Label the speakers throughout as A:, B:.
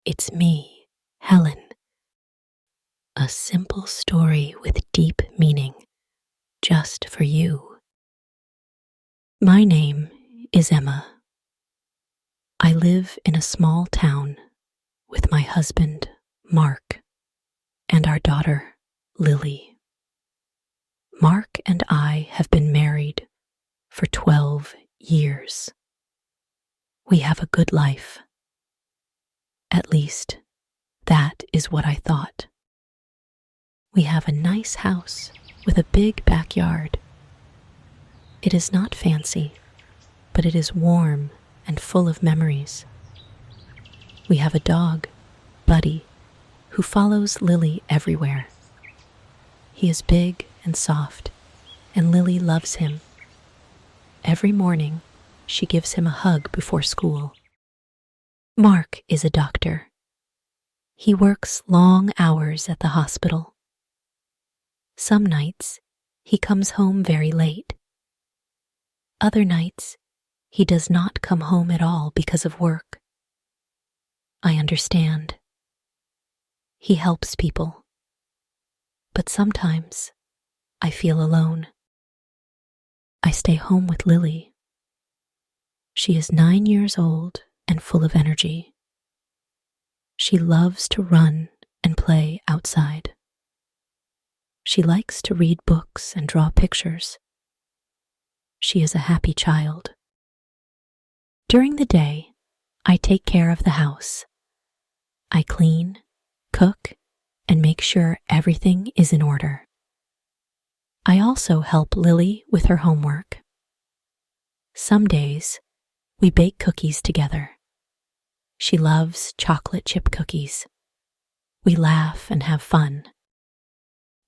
A: It's me, Helen. A simple story with deep meaning, just for you. My name is Emma. I live in a small town with my husband, Mark, and our daughter, Lily. Mark and I have been married for 12 years. We have a good life. At least, that is what I thought. We have a nice house with a big backyard. It is not fancy, but it is warm and full of memories. We have a dog, Buddy, who follows Lily everywhere. He is big and soft, and Lily loves him. Every morning, she gives him a hug before school. Mark is a doctor. He works long hours at the hospital. Some nights, he comes home very late. Other nights, he does not come home at all because of work. I understand. He helps people. But sometimes, I feel alone. I stay home with Lily. She is 9 years old and full of energy. She loves to run and play outside. She likes to read books and draw pictures. She is a happy child. During the day, I take care of the house. I clean, cook, and make sure everything is in order. I also help Lily with her homework. Some days, we bake cookies together. She loves chocolate chip cookies. We laugh and have fun.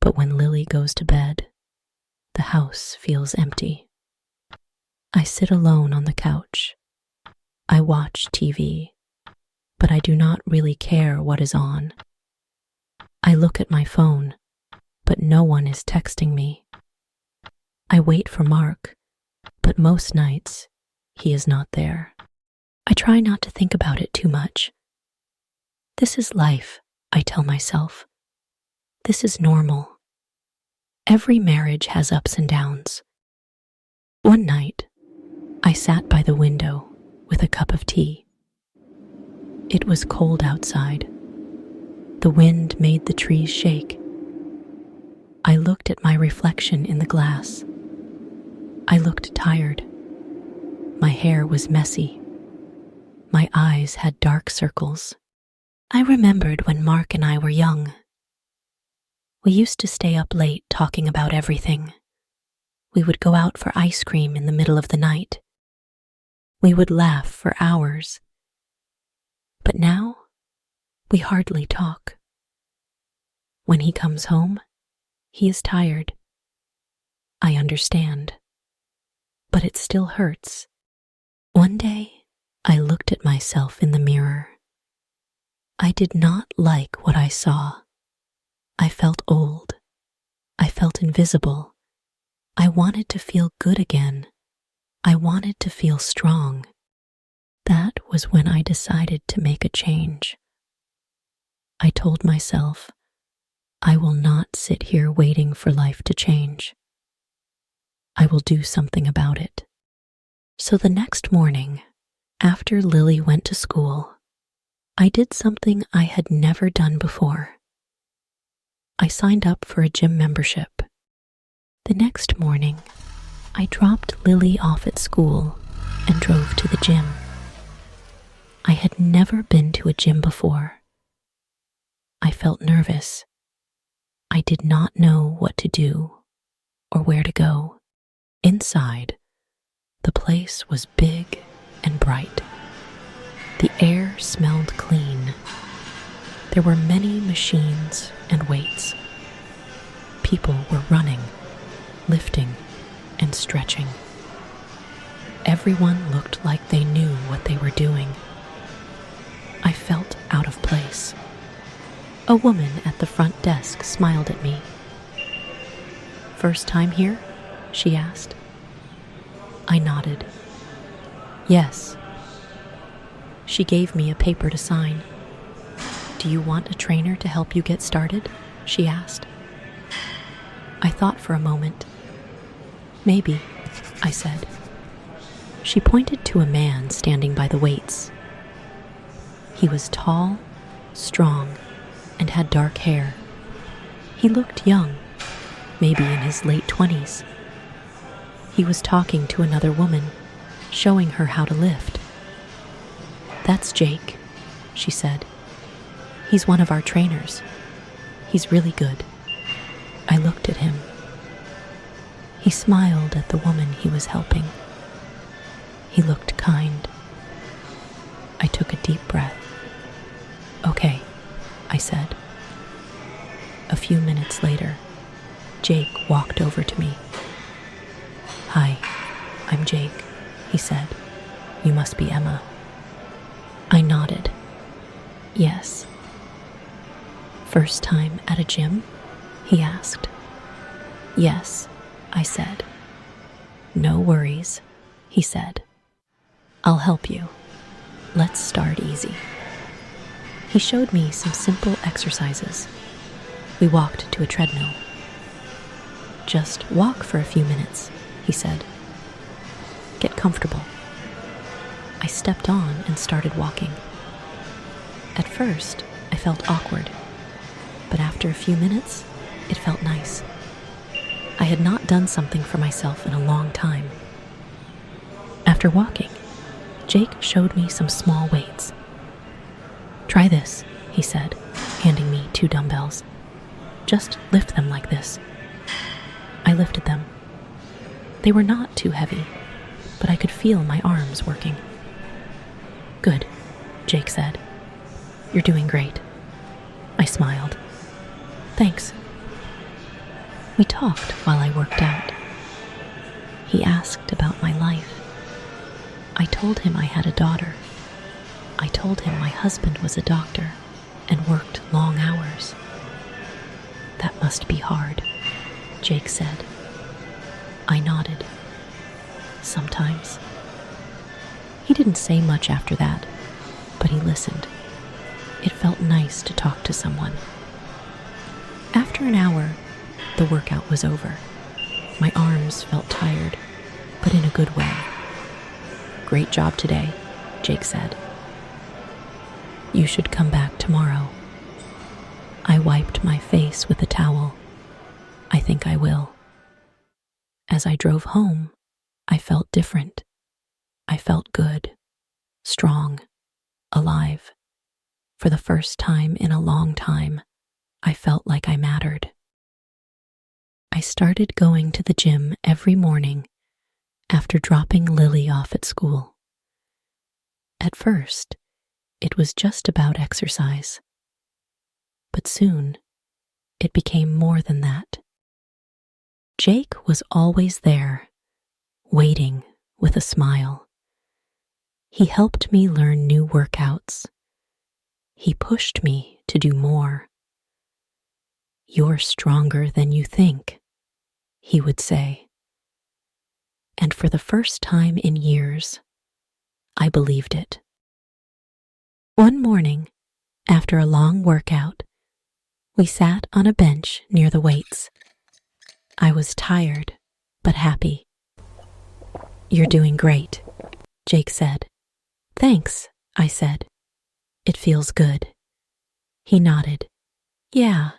A: But when Lily goes to bed, the house feels empty. I sit alone on the couch. I watch TV, but I do not really care what is on. I look at my phone, but no one is texting me. I wait for Mark, but most nights, he is not there. I try not to think about it too much. This is life, I tell myself. This is normal. Every marriage has ups and downs. One night, I sat by the window with a cup of tea. It was cold outside. The wind made the trees shake. I looked at my reflection in the glass. I looked tired. My hair was messy. My eyes had dark circles. I remembered when Mark and I were young. We used to stay up late talking about everything. We would go out for ice cream in the middle of the night. We would laugh for hours. But now, we hardly talk. When he comes home, he is tired. I understand. But it still hurts. One day, I looked at myself in the mirror. I did not like what I saw. I felt old. I felt invisible. I wanted to feel good again. I wanted to feel strong. That was when I decided to make a change. I told myself, I will not sit here waiting for life to change. I will do something about it. So the next morning, after Lily went to school, I did something I had never done before. I signed up for a gym membership. The next morning, I dropped Lily off at school and drove to the gym. I had never been to a gym before. I felt nervous. I did not know what to do or where to go. Inside, the place was big and bright. The air smelled clean. There were many machines and weights. People were running, lifting, and stretching. Everyone looked like they knew what they were doing. I felt out of place. A woman at the front desk smiled at me. "First time here?" she asked. I nodded. "Yes." She gave me a paper to sign. Do you want a trainer to help you get started? She asked. I thought for a moment. Maybe, I said. She pointed to a man standing by the weights. He was tall, strong, and had dark hair. He looked young, maybe in his late 20s. He was talking to another woman, showing her how to lift. That's Jake, she said. He's one of our trainers. He's really good. I looked at him. He smiled at the woman he was helping. He looked kind. I took a deep breath. Okay, I said. A few minutes later, Jake walked over to me. Hi, I'm Jake, he said. You must be Emma. I nodded. Yes. First time at a gym? He asked. Yes, I said. No worries, he said. I'll help you. Let's start easy. He showed me some simple exercises. We walked to a treadmill. Just walk for a few minutes, he said. Get comfortable. I stepped on and started walking. At first, I felt awkward, but after a few minutes, it felt nice. I had not done something for myself in a long time. After walking, Jake showed me some small weights. Try this, he said, handing me 2 dumbbells. Just lift them like this. I lifted them. They were not too heavy, but I could feel my arms working. Good, Jake said. You're doing great. I smiled. Thanks. We talked while I worked out. He asked about my life. I told him I had a daughter. I told him my husband was a doctor and worked long hours. That must be hard, Jake said. I nodded. Sometimes. He didn't say much after that, but he listened. It felt nice to talk to someone. After an hour, the workout was over. My arms felt tired, but in a good way. Great job today, Jake said. You should come back tomorrow. I wiped my face with a towel. I think I will. As I drove home, I felt different. I felt good, strong, alive. For the first time in a long time, I felt like I mattered. I started going to the gym every morning after dropping Lily off at school. At first, it was just about exercise. But soon, it became more than that. Jake was always there, waiting with a smile. He helped me learn new workouts. He pushed me to do more. You're stronger than you think, he would say. And for the first time in years, I believed it. One morning, after a long workout, we sat on a bench near the weights. I was tired, but happy. You're doing great, Jake said. Thanks, I said. It feels good. He nodded. Yeah,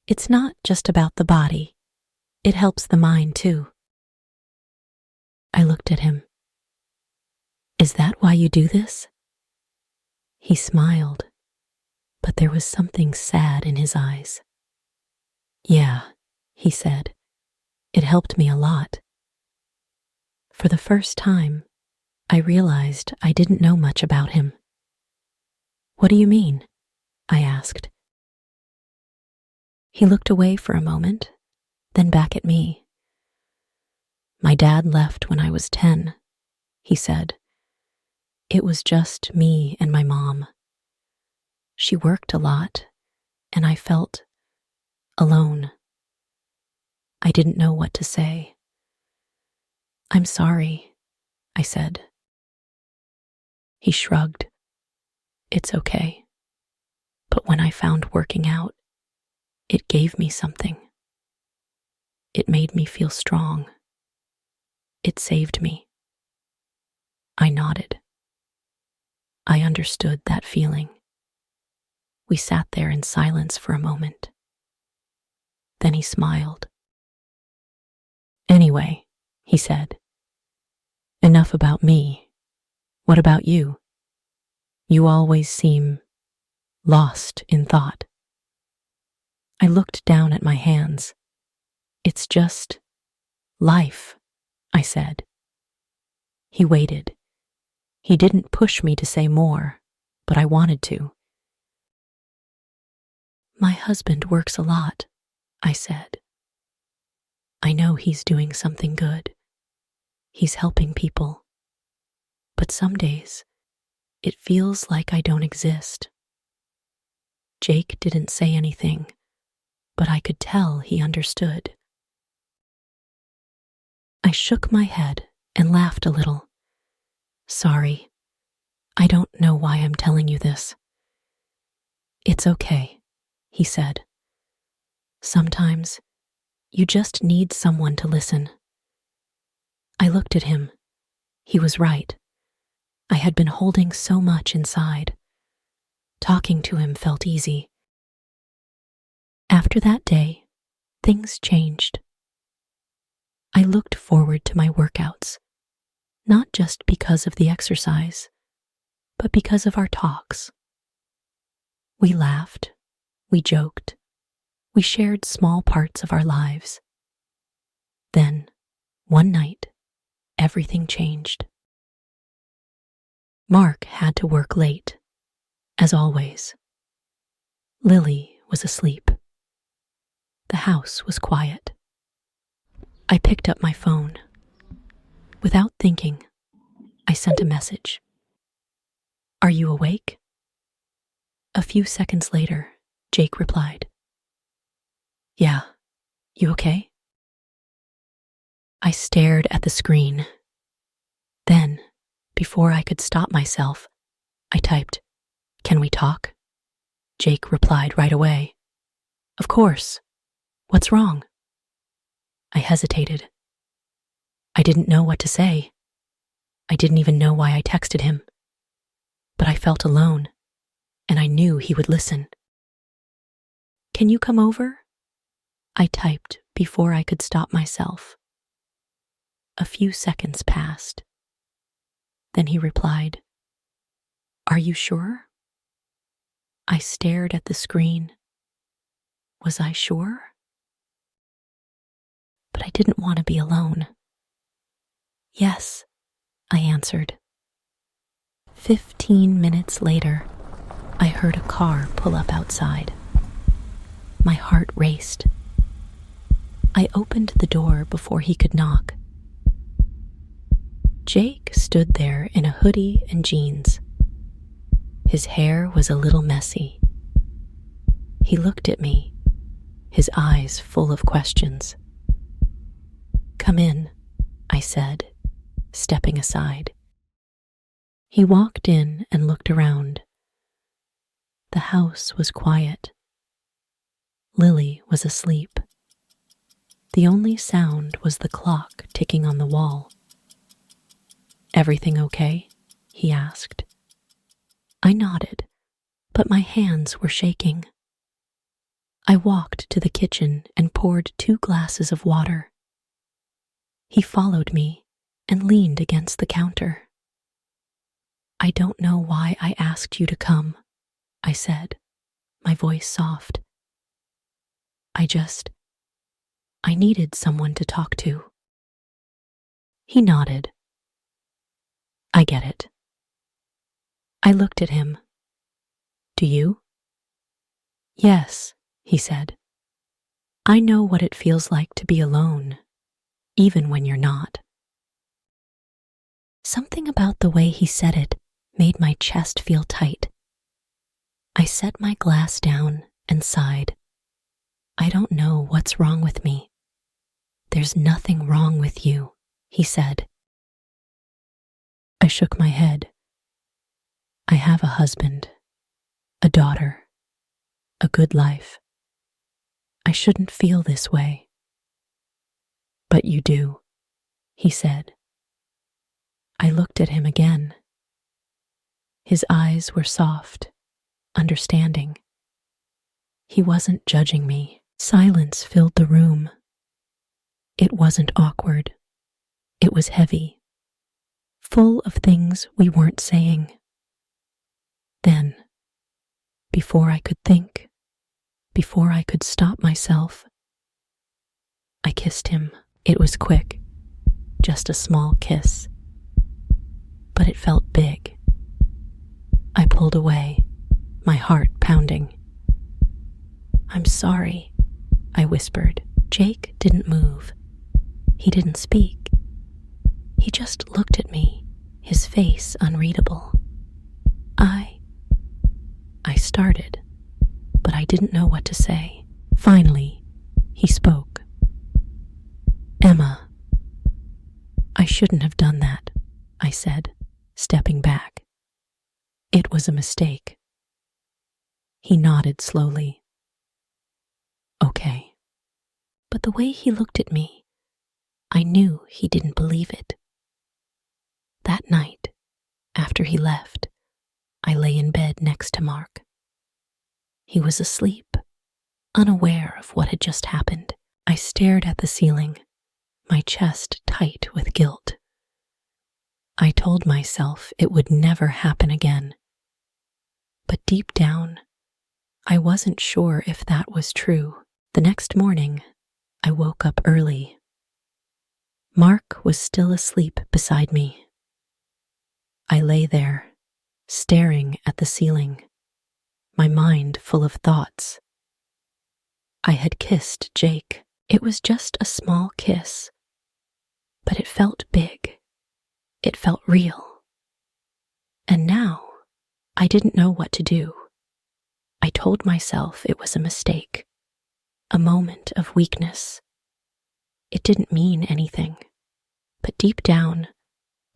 A: it's not just about the body. It helps the mind too. I looked at him. Is that why you do this? He smiled, but there was something sad in his eyes. Yeah, he said. It helped me a lot. For the first time, I realized I didn't know much about him. What do you mean? I asked. He looked away for a moment, then back at me. My dad left when I was 10, he said. It was just me and my mom. She worked a lot, and I felt alone. I didn't know what to say. I'm sorry, I said. He shrugged. It's okay. But when when I found working out, it gave me something. It made me feel strong. It saved me. I nodded. I understood that feeling. We sat there in silence for a moment. Then he smiled. "Anyway," he said, "enough about me. What about you? You always seem lost in thought." I looked down at my hands. "It's just life," I said. He waited. He didn't push me to say more, but I wanted to. "My husband works a lot," I said. "I know he's doing something good. He's helping people. But some days, it feels like I don't exist." Jake didn't say anything, but I could tell he understood. I shook my head and laughed a little. "Sorry, I don't know why I'm telling you this." "It's okay," he said. "Sometimes you just need someone to listen." I looked at him. He was right. I had been holding so much inside. Talking to him felt easy. After that day, things changed. I looked forward to my workouts, not just because of the exercise, but because of our talks. We laughed, we joked, we shared small parts of our lives. Then, one night, everything changed. Mark had to work late, as always. Lily was asleep. The house was quiet. I picked up my phone. Without thinking, I sent a message. "Are you awake?" A few seconds later, Jake replied. "Yeah, you okay?" I stared at the screen. Then, before I could stop myself, I typed, "Can we talk?" Jake replied right away. "Of course. What's wrong?" I hesitated. I didn't know what to say. I didn't even know why I texted him. But I felt alone, and I knew he would listen. "Can you come over?" I typed before I could stop myself. A few seconds passed. Then he replied, "Are you sure?" I stared at the screen. Was I sure? But I didn't want to be alone. "Yes," I answered. 15 minutes later, I heard a car pull up outside. My heart raced. I opened the door before he could knock. Jake stood there in a hoodie and jeans. His hair was a little messy. He looked at me, his eyes full of questions. "Come in," I said, stepping aside. He walked in and looked around. The house was quiet. Lily was asleep. The only sound was the clock ticking on the wall. "Everything okay?" he asked. I nodded, but my hands were shaking. I walked to the kitchen and poured 2 glasses of water. He followed me and leaned against the counter. "I don't know why I asked you to come," I said, my voice soft. I needed someone to talk to." He nodded. "I get it." I looked at him. "Do you?" "Yes," he said. "I know what it feels like to be alone, even when you're not." Something about the way he said it made my chest feel tight. I set my glass down and sighed. "I don't know what's wrong with me." "There's nothing wrong with you," he said. I shook my head. "I have a husband, a daughter, a good life. I shouldn't feel this way. But you do, he said. I looked at him again. His eyes were soft, understanding. He wasn't judging me. Silence filled the room. It wasn't awkward. It was heavy, full of things we weren't saying. Then, before I could think, before I could stop myself, I kissed him. It was quick, just a small kiss. But it felt big. I pulled away, my heart pounding. I'm sorry, I whispered. Jake didn't move. He didn't speak. He just looked at me, his face unreadable. I started, but I didn't know what to say. Finally, he spoke. Emma, I shouldn't have done that, I said, stepping back. It was a mistake. He nodded slowly. Okay. But the way he looked at me, I knew he didn't believe it. That night, after he left, I lay in bed next to Mark. He was asleep, unaware of what had just happened. I stared at the ceiling, my chest tight with guilt. I told myself it would never happen again. But deep down, I wasn't sure if that was true. The next morning, I woke up early. Mark was still asleep beside me. I lay there, staring at the ceiling, my mind full of thoughts. I had kissed Jake. It was just a small kiss, but it felt big. It felt real. And now, I didn't know what to do. I told myself it was a mistake, a moment of weakness. It didn't mean anything, but deep down,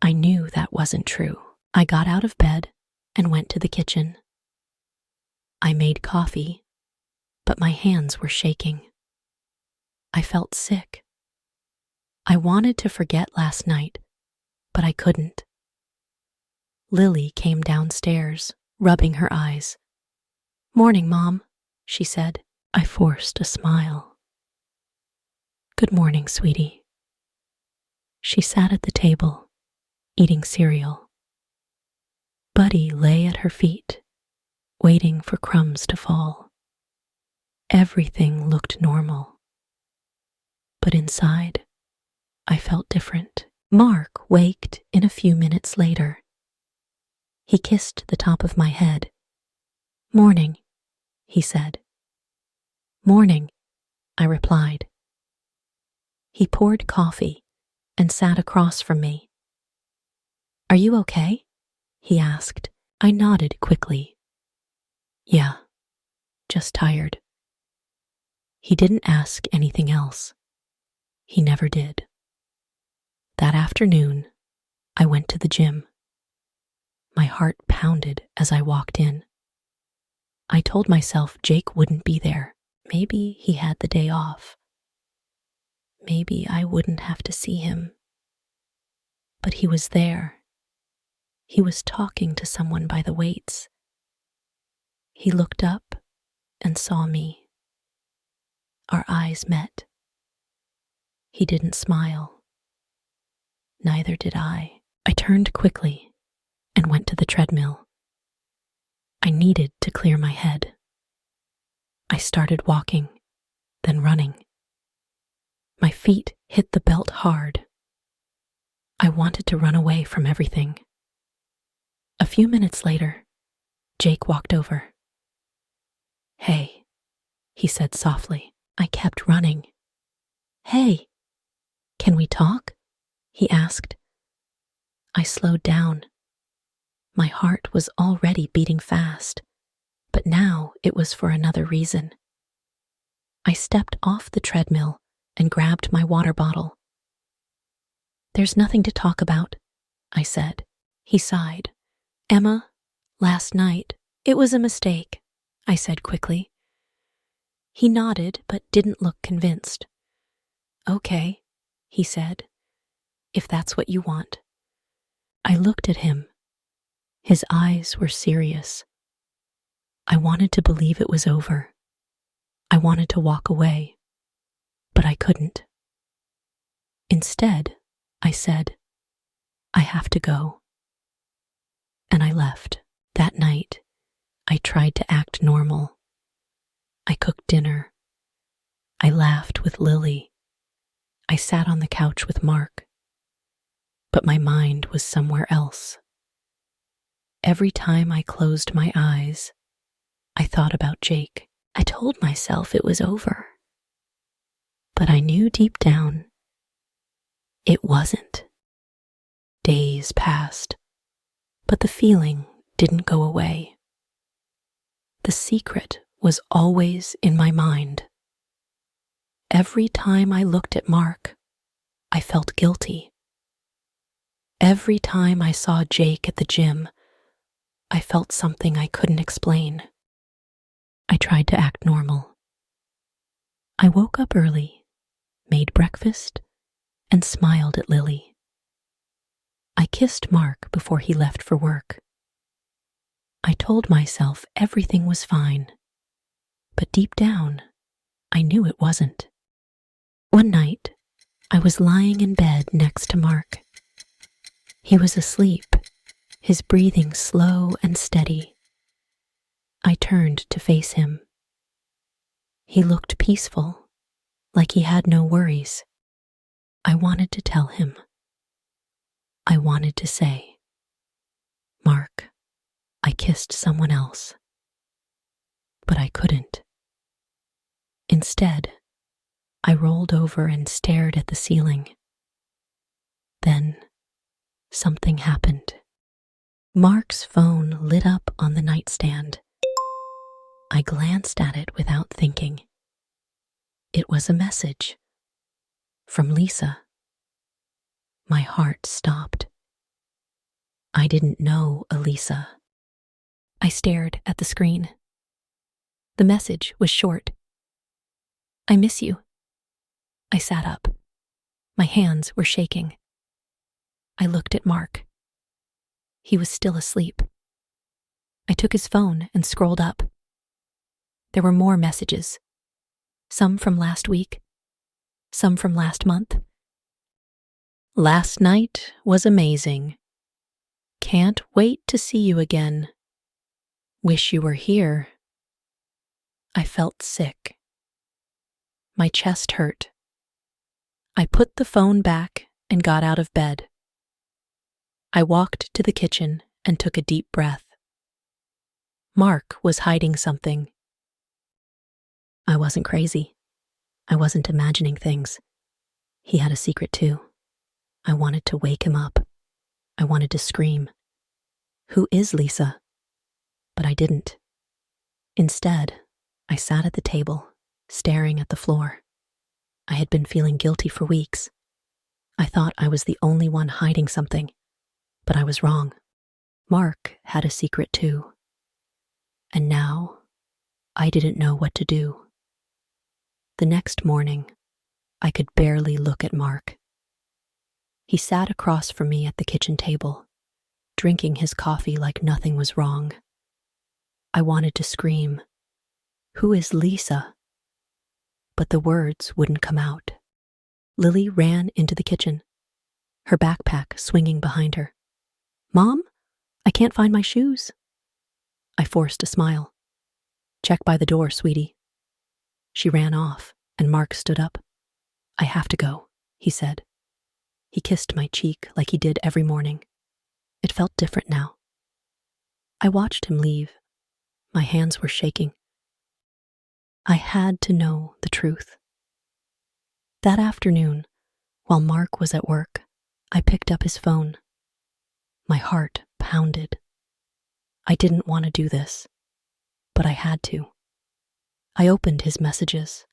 A: I knew that wasn't true. I got out of bed and went to the kitchen. I made coffee, but my hands were shaking. I felt sick. I wanted to forget last night, but I couldn't. Lily came downstairs, rubbing her eyes. Morning, Mom, she said. I forced a smile. Good morning, sweetie. She sat at the table, eating cereal. Buddy lay at her feet, waiting for crumbs to fall. Everything looked normal. But inside, I felt different. Mark waked in a few minutes later. He kissed the top of my head. Morning, he said. Morning, I replied. He poured coffee and sat across from me. Are you okay? He asked. I nodded quickly. Yeah, just tired. He didn't ask anything else. He never did. That afternoon, I went to the gym. My heart pounded as I walked in. I told myself Jake wouldn't be there. Maybe he had the day off. Maybe I wouldn't have to see him. But he was there. He was talking to someone by the weights. He looked up and saw me. Our eyes met. He didn't smile. Neither did I. I turned quickly and went to the treadmill. I needed to clear my head. I started walking, then running. My feet hit the belt hard. I wanted to run away from everything. A few minutes later, Jake walked over. Hey, he said softly. I kept running. Hey, can we talk? He asked. I slowed down. My heart was already beating fast, but now it was for another reason. I stepped off the treadmill and grabbed my water bottle. There's nothing to talk about, I said. He sighed. Emma, last night, it was a mistake, I said quickly. He nodded but didn't look convinced. "Okay," he said, "if that's what you want." I looked at him. His eyes were serious. I wanted to believe it was over. I wanted to walk away, but I couldn't. Instead, I said, "I have to go." And I left. That night, I tried to act normal. I cooked dinner. I laughed with Lily. I sat on the couch with Mark. But my mind was somewhere else. Every time I closed my eyes, I thought about Jake. I told myself it was over. But I knew deep down it wasn't. Days passed, but the feeling didn't go away. The secret was always in my mind. Every time I looked at Mark, I felt guilty. Every time I saw Jake at the gym, I felt something I couldn't explain. I tried to act normal. I woke up early, made breakfast, and smiled at Lily. I kissed Mark before he left for work. I told myself everything was fine, but deep down, I knew it wasn't. One night, I was lying in bed next to Mark. He was asleep, his breathing slow and steady. I turned to face him. He looked peaceful, like he had no worries. I wanted to tell him. I wanted to say, "Mark, I kissed someone else." But I couldn't. Instead, I rolled over and stared at the ceiling. Then, something happened. Mark's phone lit up on the nightstand. I glanced at it without thinking. It was a message from Lisa. My heart stopped. I didn't know Elisa. I stared at the screen. The message was short. "I miss you." I sat up. My hands were shaking. I looked at Mark. He was still asleep. I took his phone and scrolled up. There were more messages. Some from last week. Some from last month. "Last night was amazing. Can't wait to see you again. Wish you were here." I felt sick. My chest hurt. I put the phone back and got out of bed. I walked to the kitchen and took a deep breath. Mark was hiding something. I wasn't crazy. I wasn't imagining things. He had a secret too. I wanted to wake him up. I wanted to scream, "Who is Lisa?" But I didn't. Instead, I sat at the table, staring at the floor. I had been feeling guilty for weeks. I thought I was the only one hiding something, but I was wrong. Mark had a secret too. And now, I didn't know what to do. The next morning, I could barely look at Mark. He sat across from me at the kitchen table, drinking his coffee like nothing was wrong. I wanted to scream, "Who is Lisa?" But the words wouldn't come out. Lily ran into the kitchen, her backpack swinging behind her. "Mom, I can't find my shoes." I forced a smile. "Check by the door, sweetie." She ran off, and Mark stood up. "I have to go," he said. He kissed my cheek like he did every morning. It felt different now. I watched him leave. My hands were shaking. I had to know the truth. That afternoon, while Mark was at work, I picked up his phone. My heart pounded. I didn't want to do this, but I had to. I opened his messages.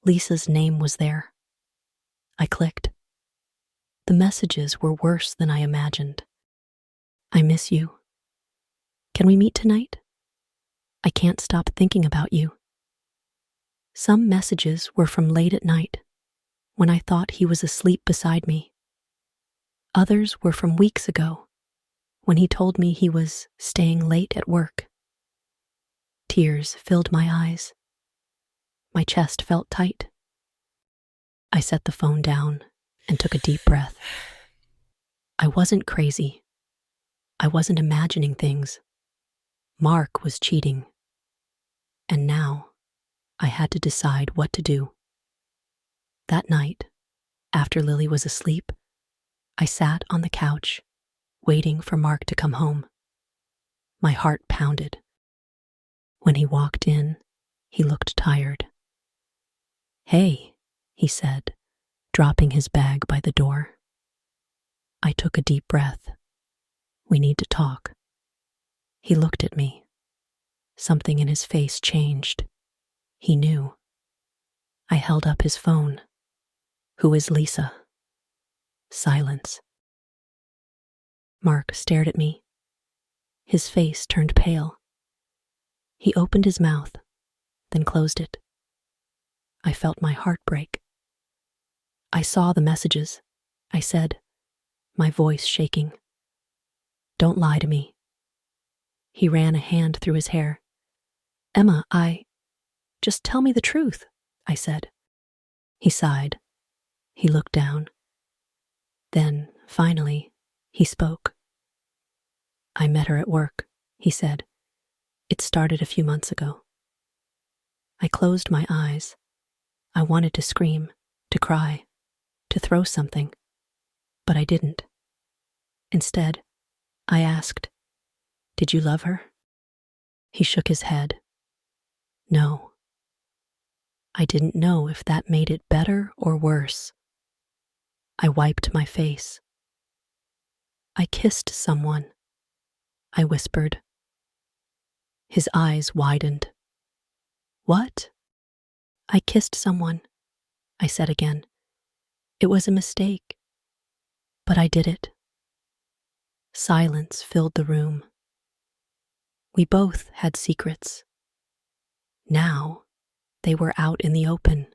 A: Lisa's name was there. I clicked. The messages were worse than I imagined. "I miss you. Can we meet tonight? I can't stop thinking about you." Some messages were from late at night, when I thought he was asleep beside me. Others were from weeks ago, when he told me he was staying late at work. Tears filled my eyes. My chest felt tight. I set the phone down and took a deep breath. I wasn't crazy. I wasn't imagining things. Mark was cheating. And now I had to decide what to do. That night, after Lily was asleep, I sat on the couch, waiting for Mark to come home. My heart pounded. When he walked in, he looked tired. "Hey," he said, dropping his bag by the door. I took a deep breath. "We need to talk." He looked at me. Something in his face changed. He knew. I held up his phone. "Who is Lisa?" Silence. Mark stared at me. His face turned pale. He opened his mouth, then closed it. I felt my heart break. "I saw the messages," I said, my voice shaking. "Don't lie to me." He ran a hand through his hair. "Emma, just tell me the truth," I said. He sighed. He looked down. Then, finally, he spoke. "I met her at work," he said. "It started a few months ago." I closed my eyes. I wanted to scream, to cry, to throw something, but I didn't. Instead, I asked, "Did you love her?" He shook his head. "No." I didn't know if that made it better or worse. I wiped my face. "I kissed someone," I whispered. His eyes widened. "What?" "I kissed someone," I said again. "It was a mistake, but I did it." Silence filled the room. We both had secrets. Now they were out in the open.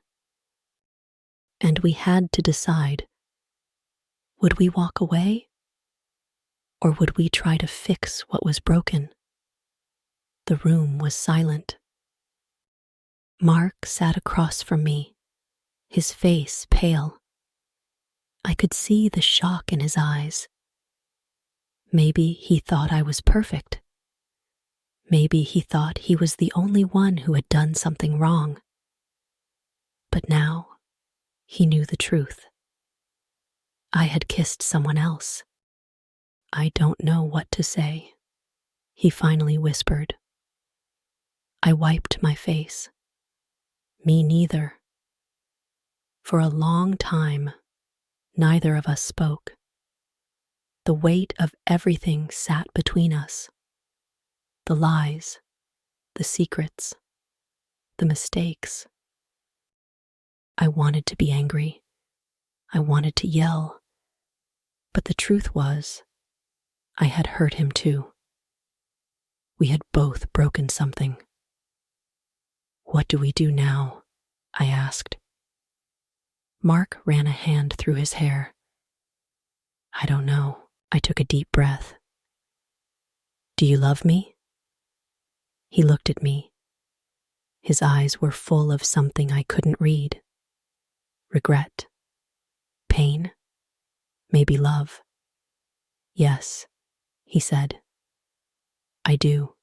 A: And we had to decide, would we walk away? Or would we try to fix what was broken? The room was silent. Mark sat across from me, his face pale. I could see the shock in his eyes. Maybe he thought I was perfect. Maybe he thought he was the only one who had done something wrong. But now he knew the truth. I had kissed someone else. "I don't know what to say," he finally whispered. I wiped my face. "Me neither." For a long time, neither of us spoke. The weight of everything sat between us. The lies, the secrets, the mistakes. I wanted to be angry. I wanted to yell. But the truth was, I had hurt him too. We had both broken something. "What do we do now?" I asked. Mark ran a hand through his hair. "I don't know." I took a deep breath. "Do you love me?" He looked at me. His eyes were full of something I couldn't read. Regret. Pain. Maybe love. "Yes," he said. "I do."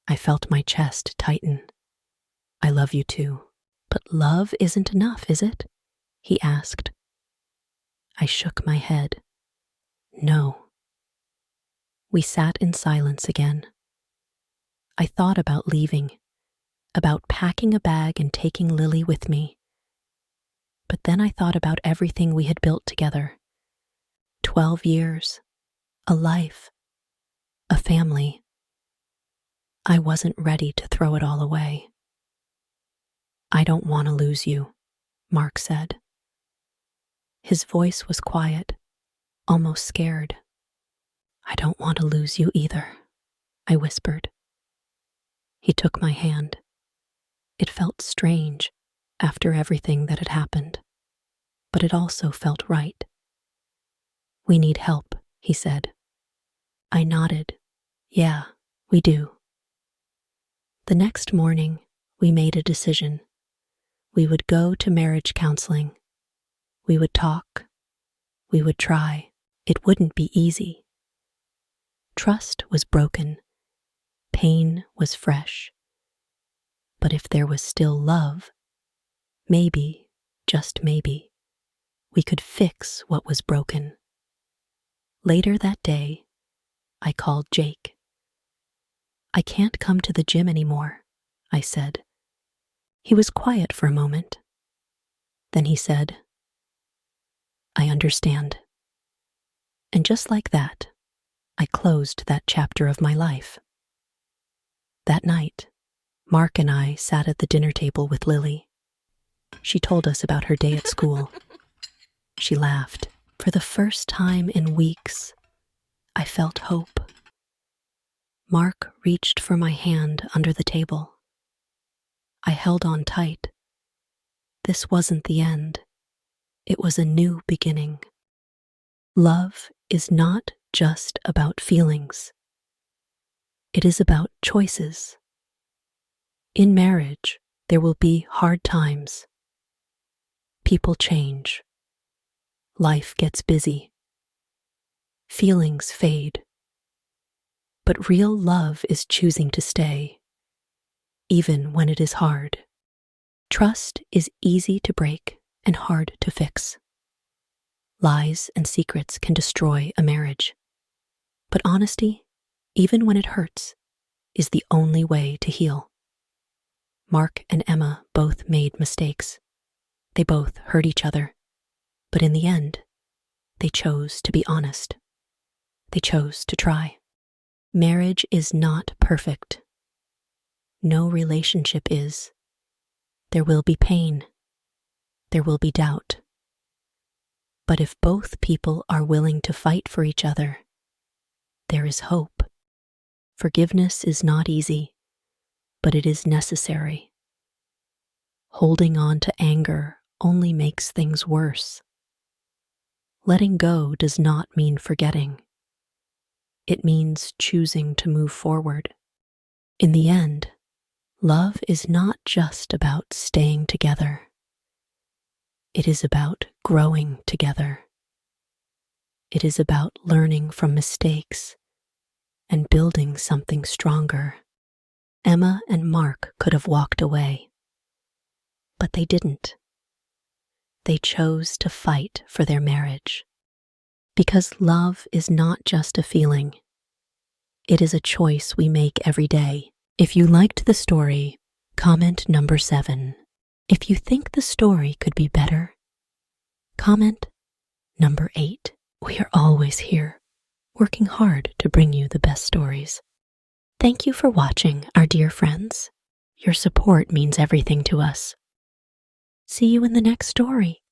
A: I felt my chest tighten. "I love you too." "But love isn't enough, is it?" he asked. I shook my head. "No." We sat in silence again. I thought about leaving, about packing a bag and taking Lily with me. But then I thought about everything we had built together. 12 years, a life, a family. I wasn't ready to throw it all away. "I don't want to lose you," Mark said. His voice was quiet, almost scared. "I don't want to lose you either," I whispered. He took my hand. It felt strange after everything that had happened, but it also felt right. "We need help," he said. I nodded. "Yeah, we do." The next morning, we made a decision. We would go to marriage counseling. We would talk. We would try. It wouldn't be easy. Trust was broken. Pain was fresh. But if there was still love, maybe, just maybe, we could fix what was broken. Later that day, I called Jake. "I can't come to the gym anymore," I said. He was quiet for a moment. Then he said, "I understand." And just like that, I closed that chapter of my life. That night, Mark and I sat at the dinner table with Lily. She told us about her day at school. She laughed. For the first time in weeks, I felt hope. Mark reached for my hand under the table. I held on tight. This wasn't the end. It was a new beginning. Love is not just about feelings. It is about choices. In marriage, there will be hard times. People change. Life gets busy. Feelings fade. But real love is choosing to stay, even when it is hard. Trust is easy to break and hard to fix. Lies and secrets can destroy a marriage. But honesty, even when it hurts, is the only way to heal. Mark and Emma both made mistakes. They both hurt each other. But in the end, they chose to be honest. They chose to try. Marriage is not perfect. No relationship is. There will be pain. There will be doubt. But if both people are willing to fight for each other, there is hope. Forgiveness is not easy, but it is necessary. Holding on to anger only makes things worse. Letting go does not mean forgetting. It means choosing to move forward. In the end, love is not just about staying together. It is about growing together. It is about learning from mistakes and building something stronger. Emma and Mark could have walked away, but they didn't. They chose to fight for their marriage. Because love is not just a feeling. It is a choice we make every day. If you liked the story, comment number 7. If you think the story could be better, comment number 8. We are always here, working hard to bring you the best stories. Thank you for watching, our dear friends. Your support means everything to us. See you in the next story.